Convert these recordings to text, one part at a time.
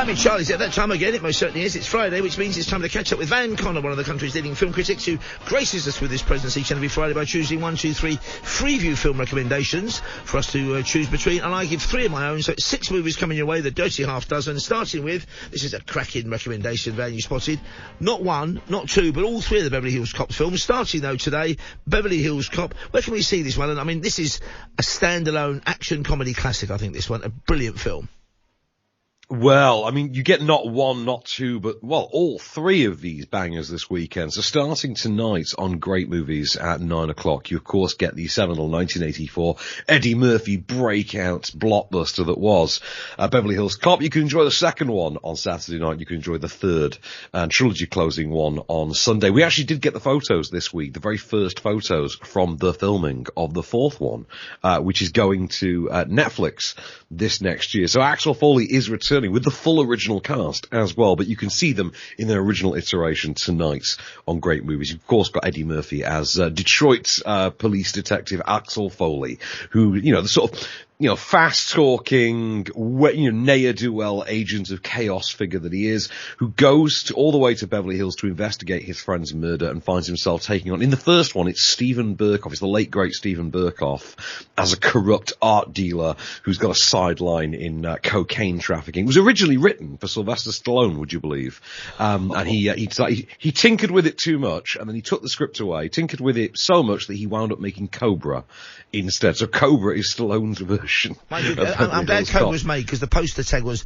Blimey, Charlie's at that time again, it most certainly is. It's Friday, which means it's time to catch up with Van Connor, one of the country's leading film critics, who graces us with his presence each and every Friday by choosing 1, 2, 3 Freeview film recommendations for us to choose between, and I give 3 of my own, so it's 6 movies coming your way, the dirty half dozen, starting with, this is a cracking recommendation, Van, you spotted, not 1, not 2, but all 3 of the Beverly Hills Cop films, starting though today, Beverly Hills Cop. Where can we see this one? And I mean, this is a standalone action comedy classic, I think, this one, a brilliant film. Well, I mean, you get not 1, not 2, but, well, all 3 of these bangers this weekend. So starting tonight on Great Movies at 9 o'clock, you of course get the seminal 1984 Eddie Murphy breakout blockbuster that was Beverly Hills Cop. You can enjoy the second one on Saturday night. You can enjoy the third and trilogy closing one on Sunday. We actually did get the photos this week, the very first photos from the filming of the fourth one, which is going to Netflix this next year. So Axel Foley is returning with the full original cast as well, but you can see them in their original iteration tonight on Great Movies. You've of course got Eddie Murphy as Detroit police detective Axel Foley, who, you know, the sort of, you know, fast-talking, ne'er-do-well agent of chaos figure that he is, who goes all the way to Beverly Hills to investigate his friend's murder and finds himself taking on, in the first one, it's Stephen Burkoff, it's the late great Stephen Burkoff, as a corrupt art dealer who's got a sideline in cocaine trafficking. It was originally written for Sylvester Stallone, would you believe? And he tinkered with it too much, and then he took the script away, tinkered with it so much that he wound up making Cobra instead. So Cobra is Stallone's version. I'm glad Cobra was made, because the poster tag was,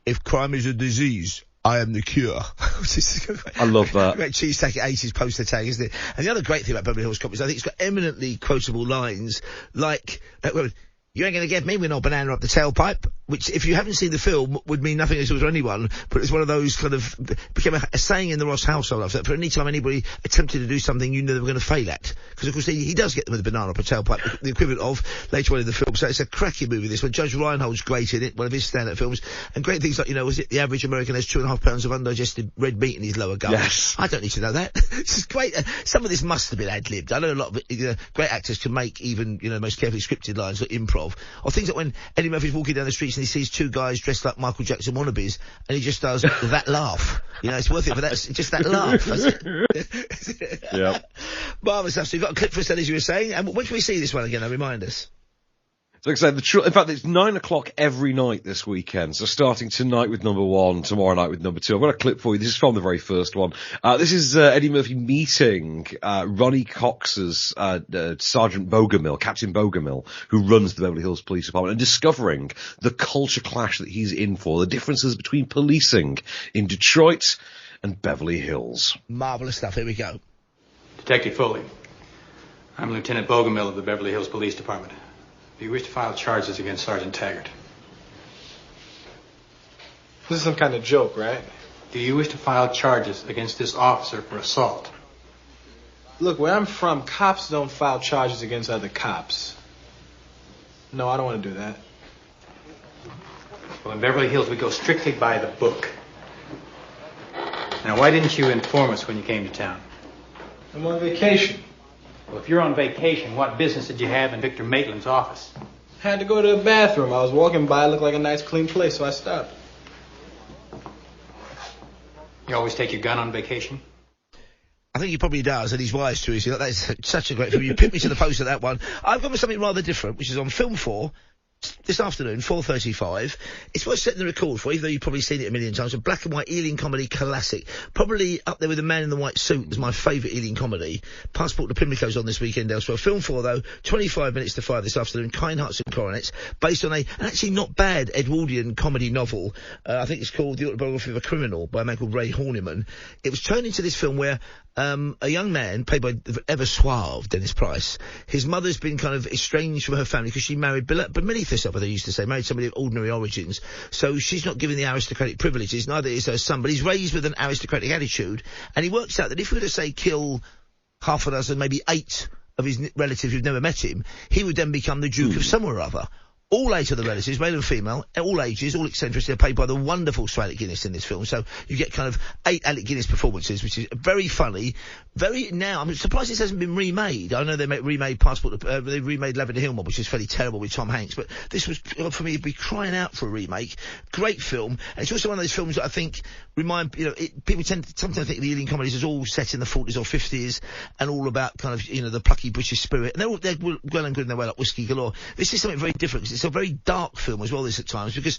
"If crime is a disease, I am the cure." I love that. Great cheese tack 80s poster tag, isn't it? And the other great thing about Beverly Hills Cop is I think it's got eminently quotable lines like, "You ain't gonna get me with no banana up the tailpipe," which, if you haven't seen the film, would mean nothing at all to anyone, but it's one of those kind of, became a saying in the Ross household, that for any time anybody attempted to do something you knew they were going to fail at. Because of course he does get them with a banana up a tailpipe, the equivalent of later on in the film. So it's a cracking movie, this one. Judge Reinhold's great in it, one of his stand-up films, and great things like, was it the average American has 2.5 pounds of undigested red meat in his lower gut? Yes. I don't need to know that. This is great. Some of this must have been ad-libbed. I know a lot of it, great actors can make even, the most carefully scripted lines or improv. Or things like when Eddie Murphy's walking down the streets and he sees 2 guys dressed like Michael Jackson wannabes, and he just does that laugh. It's worth it, but that's just that laugh. That's it. Yeah. Marvellous stuff. So you've got a clip for us then, as you were saying. And when can we see this one again? Remind us. So like I say, in fact, it's 9 o'clock every night this weekend. So starting tonight with number 1, tomorrow night with number 2. I've got a clip for you. This is from the very first one. This is Eddie Murphy meeting Ronnie Cox's Sergeant Bogomil, Captain Bogomil, who runs the Beverly Hills Police Department, and discovering the culture clash that he's in for, the differences between policing in Detroit and Beverly Hills. Marvellous stuff. Here we go. Detective Foley, I'm Lieutenant Bogomil of the Beverly Hills Police Department. Do you wish to file charges against Sergeant Taggart? This is some kind of joke, right? Do you wish to file charges against this officer for assault? Look, where I'm from, cops don't file charges against other cops. No, I don't want to do that. Well, in Beverly Hills, we go strictly by the book. Now, why didn't you inform us when you came to town? I'm on vacation. Well, if you're on vacation, what business did you have in Victor Maitland's office? Had to go to the bathroom. I was walking by, it looked like a nice clean place, so I stopped. You always take your gun on vacation? I think he probably does, and he's wise to it. That's such a great film. You picked me to the post of that one. I've gone for something rather different, which is on Film 4. This afternoon, 4:35. It's worth setting the record for, even though you've probably seen it a million times. A black and white Ealing comedy classic. Probably up there with The Man in the White Suit as my favourite Ealing comedy. Passport to Pimlico's on this weekend elsewhere. Film 4, though, 25 minutes to 5 this afternoon. Kind Hearts and Coronets, based on an actually not bad Edwardian comedy novel. I think it's called The Autobiography of a Criminal by a man called Ray Horniman. It was turned into this film where a young man, played by the ever suave Dennis Price, his mother's been kind of estranged from her family because she married beneath herself, as they used to say, married somebody of ordinary origins. So she's not given the aristocratic privileges, neither is her son, but he's raised with an aristocratic attitude, and he works out that if we were to, say, kill half a dozen, maybe 8 of his relatives who've never met him, he would then become the Duke of somewhere or other. All 8 of the relatives, male and female, all ages, all eccentrics, they're played by the wonderful Sir Alec Guinness in this film. So you get kind of 8 Alec Guinness performances, which is very funny. I'm surprised this hasn't been remade. I know they remade they remade Lavender Hill Mob, which is fairly terrible with Tom Hanks, but this was, for me, it'd be crying out for a remake. Great film. And it's also one of those films that I think people tend to sometimes think the Ealing comedies is all set in the 40s or 50s and all about kind of, the plucky British spirit. And they're well and good in their way, like Whiskey Galore. This is something very different, because it's a very dark film as well, this at times, because,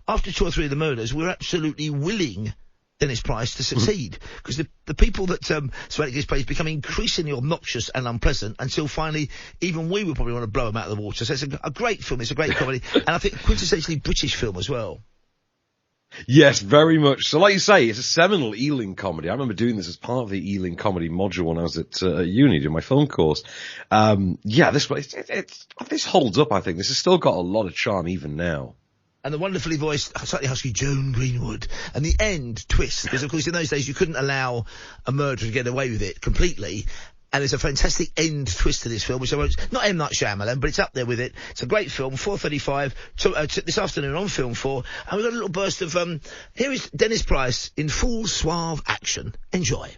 after 2 or 3 of the murders, we're absolutely willing Dennis Price to succeed, because the people that Sir Alec Guinness plays become increasingly obnoxious and unpleasant until finally even we would probably want to blow them out of the water. So it's a great film, it's a great comedy, and I think quintessentially British film as well. Yes, very much. So like you say, it's a seminal Ealing comedy. I remember doing this as part of the Ealing comedy module when I was at uni doing my film course. This holds up, I think. This has still got a lot of charm even now. And the wonderfully voiced, slightly husky Joan Greenwood. And the end twist, because of course in those days you couldn't allow a murderer to get away with it completely. And there's a fantastic end twist to this film, which I won't, not M. Night Shyamalan, but it's up there with it. It's a great film, 4:35, this afternoon on Film 4. And we've got a little burst of, here is Dennis Price in full suave action. Enjoy.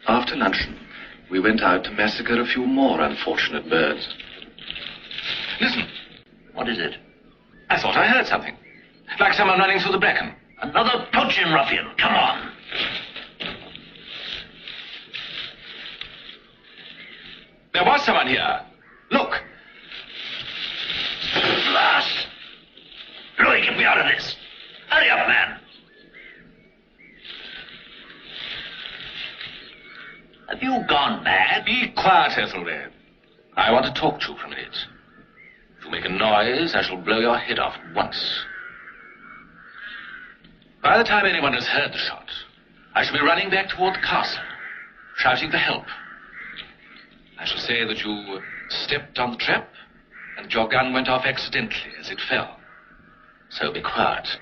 After luncheon, we went out to massacre a few more unfortunate birds. Listen. What is it? I thought I heard something. Like someone running through the bracken. Another poaching ruffian. Come on. There was someone here. Look. Blast! Louis, get me out of this. Hurry up, man. Have you gone mad? Be quiet, Ethelred. I want to talk to you for a minute. If you make a noise, I shall blow your head off at once. By the time anyone has heard the shot, I shall be running back toward the castle, shouting for help. I shall say that you stepped on the trap and your gun went off accidentally as it fell. So be quiet.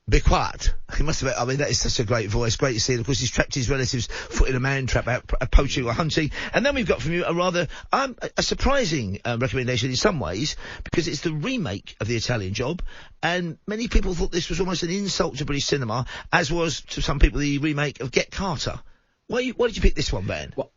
Be quiet. He must have, that is such a great voice, great to see. And of course, he's trapped his relatives' foot in a man trap out poaching or hunting. And then we've got from you a rather, a surprising recommendation in some ways, because it's the remake of The Italian Job. And many people thought this was almost an insult to British cinema, as was to some people the remake of Get Carter. Why did you pick this one, Ben? Well,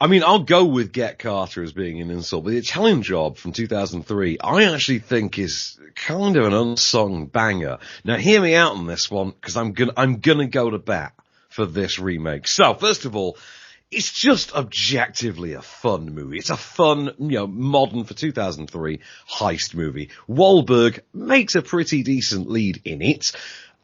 I'll go with Get Carter as being an insult, but The Italian Job from 2003, I actually think is kind of an unsung banger. Now, hear me out on this one, because I'm gonna go to bat for this remake. So, first of all, it's just objectively a fun movie. It's a fun, modern for 2003 heist movie. Wahlberg makes a pretty decent lead in it.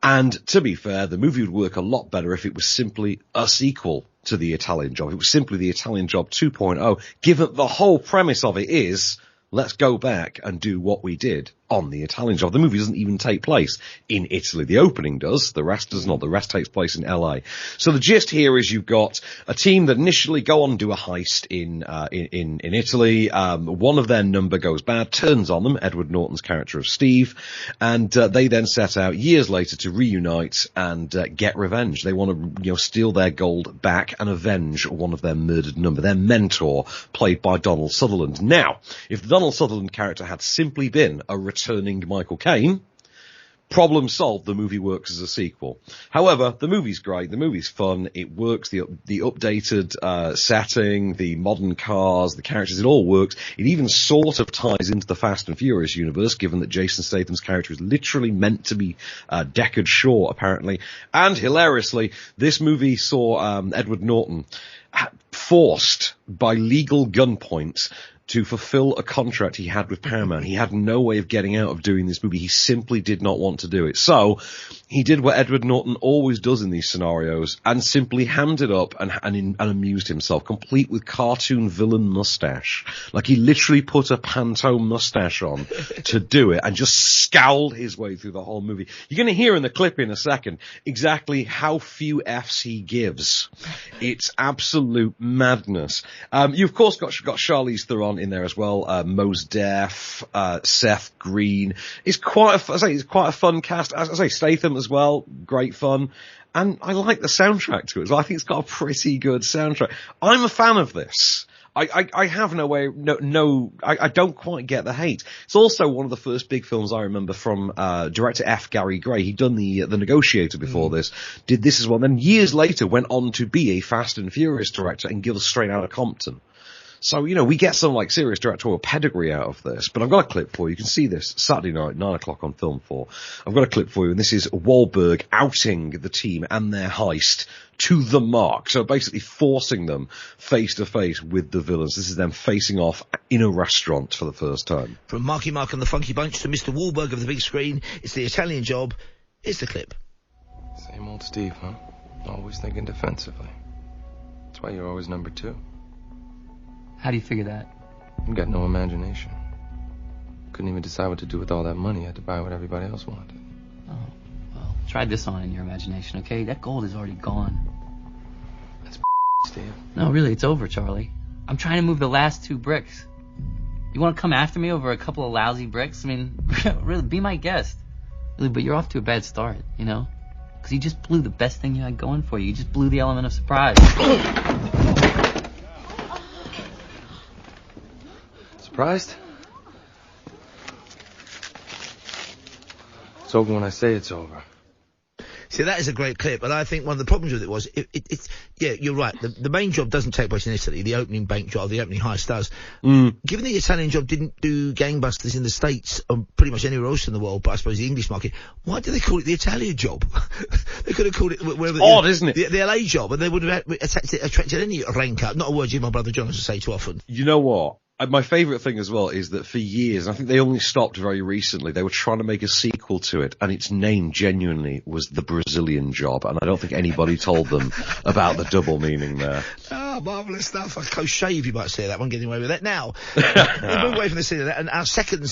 And to be fair, the movie would work a lot better if it was simply a sequel to The Italian Job. It was simply The Italian Job 2.0, given the whole premise of it is, let's go back and do what we did on The Italian Job. The movie doesn't even take place in Italy. The opening does. The rest does not. The rest takes place in LA. So the gist here is you've got a team that initially go on and do a heist in Italy. One of their number goes bad, turns on them, Edward Norton's character of Steve, and they then set out years later to reunite and get revenge. They want to, steal their gold back and avenge one of their murdered number, their mentor, played by Donald Sutherland. Now, if the Donald Sutherland character had simply been a returning Michael Caine, problem solved, the movie works as a sequel. However, the movie's great, the movie's fun, it works, the updated setting, the modern cars, the characters, it all works. It even sort of ties into the Fast and Furious universe, given that Jason Statham's character is literally meant to be Deckard Shaw, apparently. And hilariously, this movie saw Edward Norton forced by legal gunpoint to fulfill a contract he had with Paramount. He had no way of getting out of doing this movie. He simply did not want to do it. So he did what Edward Norton always does in these scenarios and simply hammed it up and amused himself, complete with cartoon villain mustache. Like he literally put a panto mustache on to do it and just scowled his way through the whole movie. You're going to hear in the clip in a second exactly how few Fs he gives. It's absolute madness. You of course got Charlize Theron in there as well, Mos Def, Seth Green. It's quite a fun cast. As I say, Statham as well, great fun. And I like the soundtrack to it as well. I think it's got a pretty good soundtrack. I'm a fan of this. I have no way, I don't quite get the hate. It's also one of the first big films I remember from, director F. Gary Gray. He'd done the Negotiator before this, did this as well, then years later went on to be a Fast and Furious director and give us Straight Outta Compton. So, you know, we get some, like, serious directorial pedigree out of this. But I've got a clip for you. You can see this Saturday night, 9 o'clock on Film 4. I've got a clip for you, and this is Wahlberg outing the team and their heist to the mark. So basically forcing them face to face with the villains. This is them facing off in a restaurant for the first time. From Marky Mark and the Funky Bunch to Mr. Wahlberg of the big screen, it's the Italian Job. Here's the clip. Same old Steve, huh? Always thinking defensively. That's why you're always number 2. How do you figure that? You got no imagination. Couldn't even decide what to do with all that money. You had to buy what everybody else wanted. Oh, well, try this on in your imagination, okay? That gold is already gone. That's Steve. No, really, it's over, Charlie. I'm trying to move the last 2 bricks. You want to come after me over a couple of lousy bricks? I mean, really, be my guest. Really, but you're off to a bad start, you know? Because you just blew the best thing you had going for you. You just blew the element of surprise. Surprised? It's over when I say it's over. See, that is a great clip, and I think one of the problems with it was, it's yeah, you're right, the main job doesn't take place in Italy, the opening bank job, the opening heist does. Given the Italian Job didn't do gangbusters in the States, or pretty much anywhere else in the world, but I suppose the English market, why do they call it the Italian Job? They could have called it wherever. Odd, isn't it? The LA Job, and they would have attracted any rancor. Not a word you, my brother John, has to say too often. You know what? My favourite thing as well is that for years, and I think they only stopped very recently, they were trying to make a sequel to it, and its name genuinely was The Brazilian Job, and I don't think anybody told them about the double meaning there. Oh, marvellous stuff. A close shave, you might say that one, getting away with that. Now, we move away from the scene, and our second the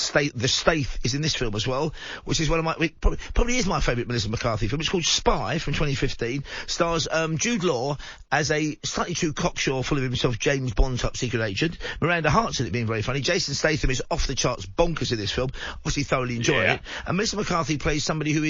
Staith is in this film as well, which is one of my, probably is my favourite Melissa McCarthy film. It's called Spy from 2015, stars Jude Law as a slightly too cocksure, full of himself James Bond type secret agent. Miranda Hart's in it being very funny. Jason Statham is off the charts bonkers in this film. Obviously thoroughly enjoy it. And Melissa McCarthy plays somebody who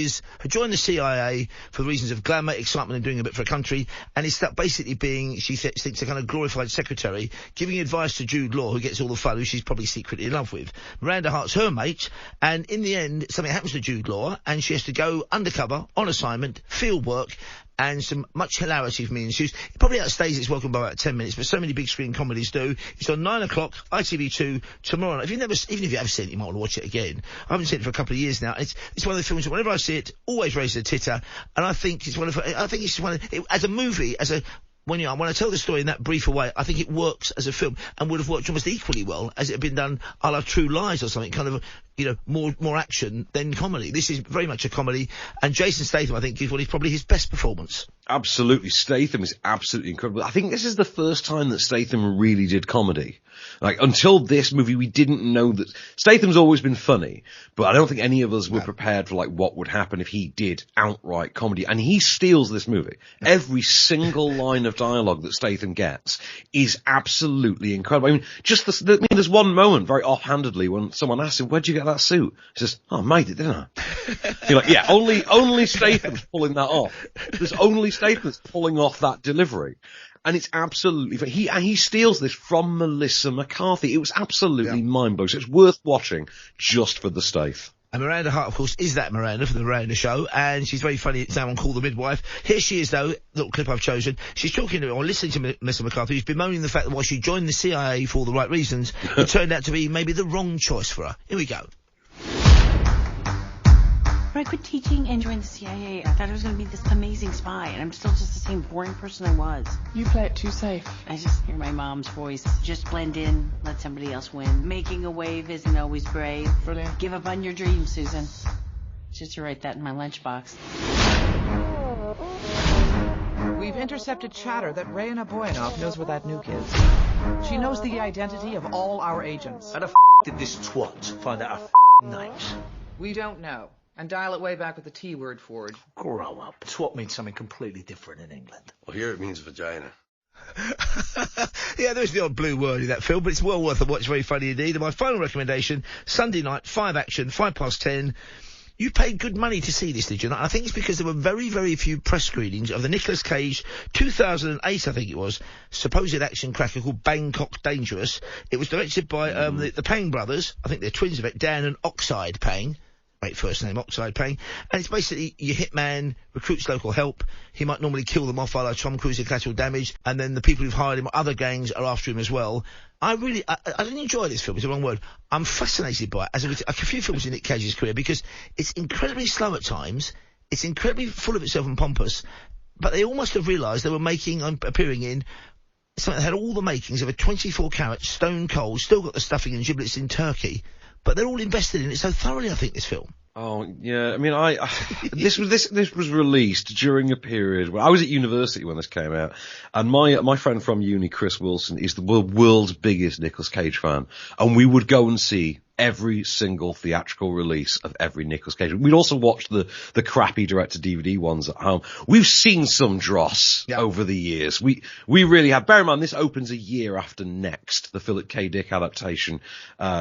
joined the CIA for the reasons of glamour, excitement and doing a bit for a country, and is basically being, she thinks, a kind of glorified secretary, giving advice to Jude Law, who gets all the fun, who she's probably secretly in love with. Miranda Hart's her mate, and in the end, something happens to Jude Law, and she has to go undercover, on assignment, field work, and some much hilarity for me ensues. It probably outstays its welcome by about 10 minutes, but so many big screen comedies do. It's on 9 o'clock, ITV2, tomorrow night. Even if you have seen it, you might want to watch it again. I haven't seen it for a couple of years now. It's one of the films that whenever I see it, always raises a titter, and I think it's as a movie, when I tell the story in that brief a way, I think it works as a film and would have worked almost equally well as it had been done a la True Lies or something, kind of, more action than comedy. This is very much a comedy, and Jason Statham, I think, gives what is probably his best performance. Absolutely. Statham is absolutely incredible. I think this is the first time that Statham really did comedy. Like, until this movie, we didn't know that Statham's always been funny, but I don't think any of us were prepared for, like, what would happen if he did outright comedy. And he steals this movie. Every single line of dialogue that Statham gets is absolutely incredible. I mean, there's one moment very offhandedly when someone asks him, "Where'd you get that suit?" He says, "Oh, I made it, didn't I?" You're like, yeah, only Statham's pulling that off. There's only Statham's pulling off that delivery. And it's absolutely, he steals this from Melissa McCarthy. It was absolutely mind-blowing. So it's worth watching just for the Stath. And Miranda Hart, of course, is that Miranda from the Miranda Show, and she's very funny. It's now on Call the Midwife. Here she is, though, little clip I've chosen. She's talking to, or listening to Melissa McCarthy, who's bemoaning the fact that while she joined the CIA for all the right reasons, it turned out to be maybe the wrong choice for her. Here we go. When I quit teaching and joined the CIA, I thought I was going to be this amazing spy, and I'm still just the same boring person I was. You play it too safe. I just hear my mom's voice. Just blend in, let somebody else win. Making a wave isn't always brave. Brilliant. Give up on your dreams, Susan. Just to write that in my lunchbox. We've intercepted chatter that Rayna Boyanov knows where that nuke is. She knows the identity of all our agents. How the did this twat find out our names? We don't know. And dial it way back with the T word, Ford. Grow up. Twat means something completely different in England. Well, here it means vagina. Yeah, there's the odd blue word in that film, but it's well worth a watch. Very funny indeed. And my final recommendation, Sunday night, 5 action, 10:05. You paid good money to see this, did you? And I think it's because there were very, very few press screenings of the Nicolas Cage 2008, I think it was, supposed action cracker called Bangkok Dangerous. It was directed by the Pang brothers. I think they're twins of it, Dan and Oxide Pang. Great first name, Oxide Pang. And it's basically your hitman recruits local help. He might normally kill them off, like Tom Cruise in Collateral Damage. And then the people who've hired him, other gangs, are after him as well. I didn't enjoy this film, it's the wrong word. I'm fascinated by it, as with a few films in Nick Cage's career, because it's incredibly slow at times, it's incredibly full of itself and pompous, but they almost have realised they were appearing in something that had all the makings of a 24-carat stone cold, still got the stuffing and giblets in Turkey, but they're all invested in it so thoroughly, I think, this film. Oh, yeah, I mean, this was released during a period where I was at university when this came out, and my friend from uni, Chris Wilson, is the world's biggest Nicolas Cage fan, and we would go and see every single theatrical release of every Nicolas Cage. We'd also watch the crappy direct-to-DVD ones at home. We've seen some dross over the years. We really have. Bear in mind, this opens a year after Next, the Philip K. Dick adaptation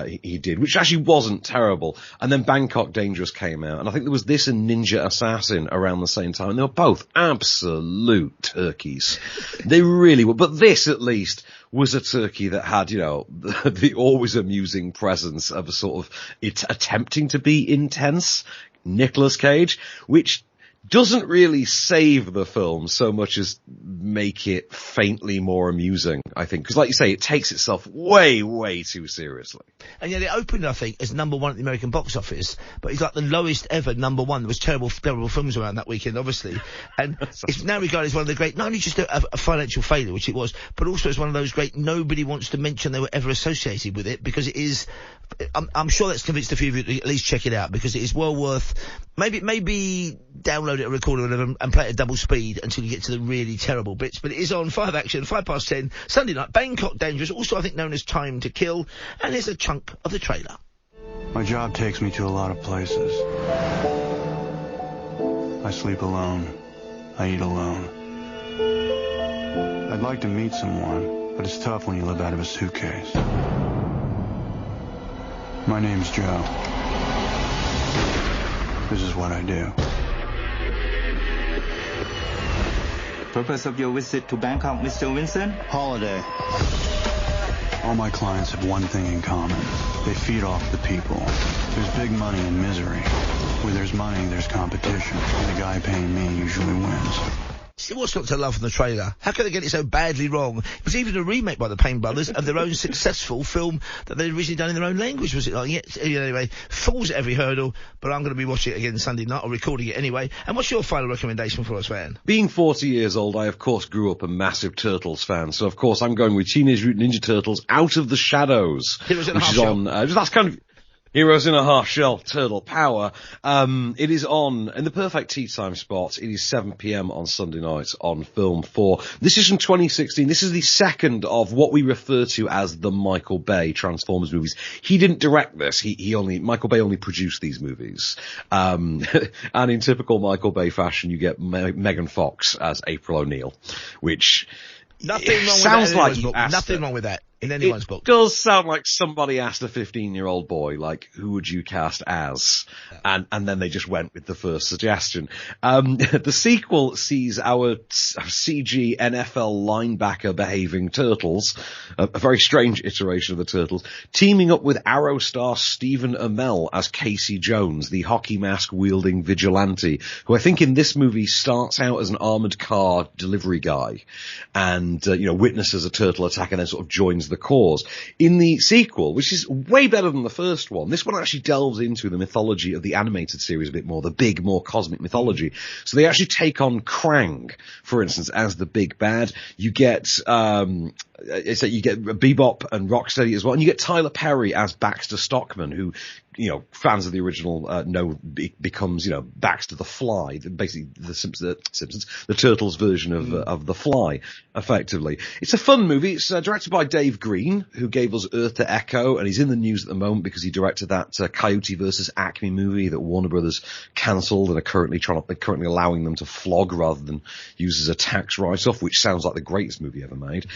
he did, which actually wasn't terrible. And then Bangkok Dangerous came out, and I think there was this and Ninja Assassin around the same time, and they were both absolute turkeys. They really were. But this, at least, was a turkey that had, the always amusing presence of a sort of attempting to be intense Nicolas Cage, which doesn't really save the film so much as make it faintly more amusing, I think. Because, like you say, it takes itself way, way too seriously. And yet it opened, I think, as number one at the American box office, but it's like the lowest ever number one. There was terrible films around that weekend, obviously. And it's now regarded as one of the great, not only just a financial failure, which it was, but also as one of those great, nobody wants to mention they were ever associated with it, because it is, I'm sure that's convinced a few of you to at least check it out, because it is well worth, maybe download it or record it and play it at double speed until you get to the really terrible bits. But it is on 5 Action, 10:05, Sunday night, Bangkok Dangerous, also I think known as Time to Kill, and here's a chunk of the trailer. My job takes me to a lot of places. I sleep alone. I eat alone. I'd like to meet someone, but it's tough when you live out of a suitcase. My name's Joe. This is what I do. Purpose of your visit to Bangkok, Mr. Vincent? Holiday. All my clients have one thing in common. They feed off the people. There's big money in misery. Where there's money, there's competition. And the guy paying me usually wins. See what's not to love from the trailer? How can they get it so badly wrong? It was even a remake by the Payne brothers of their own successful film that they'd originally done in their own language, was it like? Yeah, anyway, falls at every hurdle, but I'm going to be watching it again Sunday night, or recording it anyway. And what's your final recommendation for us, Van? Being 40 years old, I of course grew up a massive Turtles fan, so of course I'm going with Teenage Mutant Ninja Turtles Out of the Shadows, which is on, that's kind of Heroes in a Half Shell, Turtle Power. It is on, in the perfect tea time spot, it is 7 p.m. on Sunday night on Film 4. This is from 2016. This is the second of what we refer to as the Michael Bay Transformers movies. He didn't direct this. Michael Bay only produced these movies. And in typical Michael Bay fashion, you get Megan Fox as April O'Neil, which sounds like nothing wrong with that. In anyone's book. It does sound like somebody asked a 15-year-old boy, like, who would you cast as? Yeah. And then they just went with the first suggestion. The sequel sees our CG NFL linebacker behaving Turtles, a very strange iteration of the Turtles, teaming up with Arrow star Stephen Amell as Casey Jones, the hockey mask wielding vigilante, who I think in this movie starts out as an armored car delivery guy and, witnesses a turtle attack and then sort of joins the cause. In the sequel, which is way better than the first one, this one actually delves into the mythology of the animated series a bit more, the big, more cosmic mythology. So they actually take on Krang, for instance, as the big bad. You get Bebop and Rocksteady as well, and you get Tyler Perry as Baxter Stockman, who, fans of the original know becomes, Baxter the Fly, basically the Simpsons, the Turtles version of the Fly, effectively. It's a fun movie. It's directed by Dave Green, who gave us Earth to Echo, and he's in the news at the moment because he directed that Coyote vs. Acme movie that Warner Brothers cancelled and are currently allowing them to flog rather than use as a tax write-off, which sounds like the greatest movie ever made.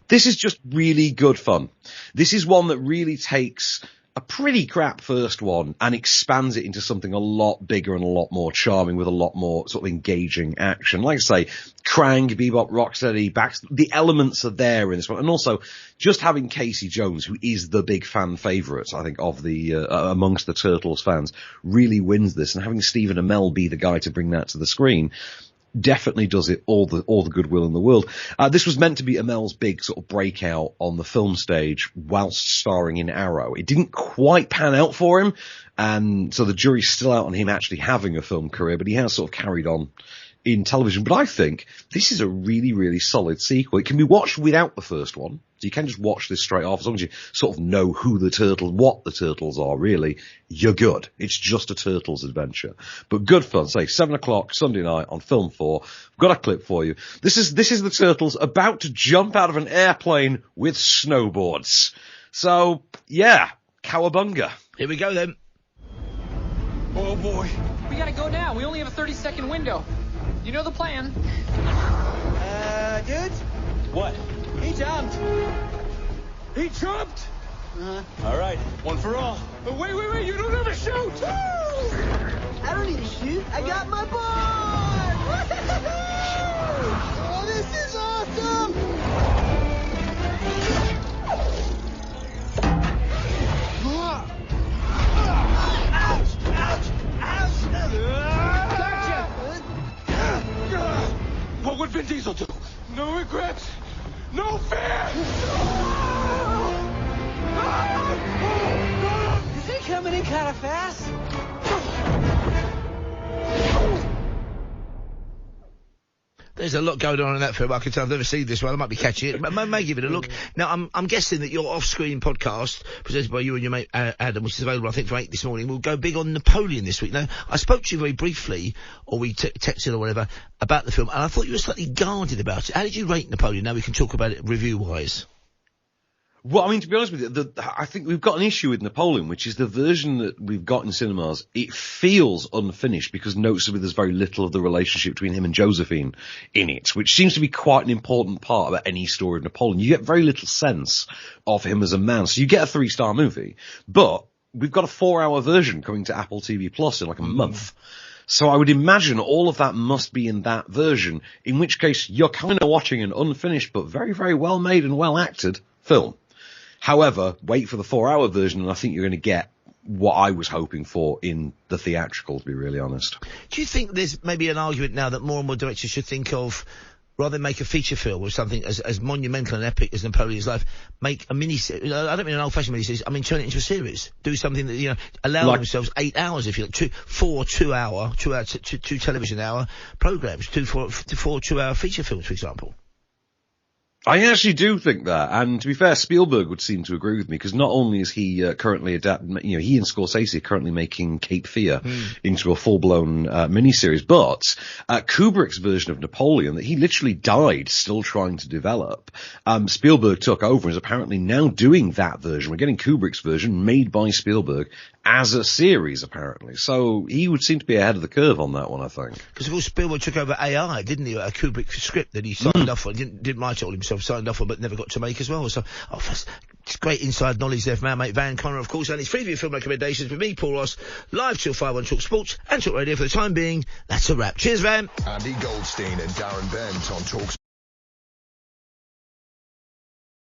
This is just really good fun. This is one that really takes a pretty crap first one and expands it into something a lot bigger and a lot more charming with a lot more sort of engaging action. Like I say, Krang, Bebop, Rocksteady, the elements are there in this one. And also, just having Casey Jones, who is the big fan favourite, I think, of the amongst the Turtles fans, really wins this. And having Stephen Amell be the guy to bring that to the screen definitely does it all the goodwill in the world. This was meant to be Amell's big sort of breakout on the film stage whilst starring in Arrow. It didn't quite pan out for him, and so the jury's still out on him actually having a film career, but he has sort of carried on in television. But I think this is a really, really solid sequel. It can be watched without the first one, so you can just watch this straight off. As long as you sort of know what the Turtles are, really, you're good. It's just a Turtles adventure. But good fun. Say, 7 o'clock, Sunday night on Film 4. I've got a clip for you. This is the Turtles about to jump out of an airplane with snowboards. So, yeah, cowabunga. Here we go then. Oh boy. We gotta go now. We only have a 30-second window. You know the plan. Dudes? What? He jumped. He jumped? Uh-huh. All right, one for all. But wait, you don't ever shoot! Woo! I don't need to shoot. I got my board! Oh, this is awesome! Ouch! Ouch! Ouch! Gotcha! What would Vin Diesel do? No regrets, no fear! Is he coming in kind of fast? There's a lot going on in that film. I can tell I've never seen this one. I might be catching it. I may give it a look. Now, I'm guessing that your off-screen podcast, presented by you and your mate Adam, which is available, I think, for 8 this morning, will go big on Napoleon this week. Now, I spoke to you very briefly, or we texted or whatever, about the film, and I thought you were slightly guarded about it. How did you rate Napoleon? Now we can talk about it review-wise. Well, I mean, to be honest with you, I think we've got an issue with Napoleon, which is the version that we've got in cinemas. It feels unfinished because noticeably there's very little of the relationship between him and Josephine in it, which seems to be quite an important part about any story of Napoleon. You get very little sense of him as a man. So you get a 3-star movie, but we've got a 4-hour version coming to Apple TV Plus in like a month. So I would imagine all of that must be in that version, in which case you're kind of watching an unfinished but very, very well made and well acted film. However, wait for the 4-hour version, and I think you're going to get what I was hoping for in the theatrical, to be really honest. Do you think there's maybe an argument now that more and more directors should think of, rather than make a feature film or something as monumental and epic as Napoleon's life, make a mini-series? I don't mean an old-fashioned mini-series, I mean turn it into a series. Do something that, allow themselves 8 hours, if you like, four television hour programs, four 2-hour feature films, for example. I actually do think that, and to be fair, Spielberg would seem to agree with me, because not only is he currently adapting, he and Scorsese are currently making Cape Fear into a full-blown miniseries, but Kubrick's version of Napoleon, that he literally died still trying to develop, Spielberg took over and is apparently now doing that version. We're getting Kubrick's version made by Spielberg as a series, apparently. So he would seem to be ahead of the curve on that one, I think. Because, of course, Spielberg took over AI, didn't he? A Kubrick script that he signed off on, didn't write it all himself, signed off on, but never got to make as well. So, it's great inside knowledge there from our mate Van Connor, of course, and his Freeview film recommendations with me, Paul Ross, live till 5 on talkSPORT and talkRADIO. For the time being, that's a wrap. Cheers, Van. Andy Goldstein and Darren Bent on talkSPORT.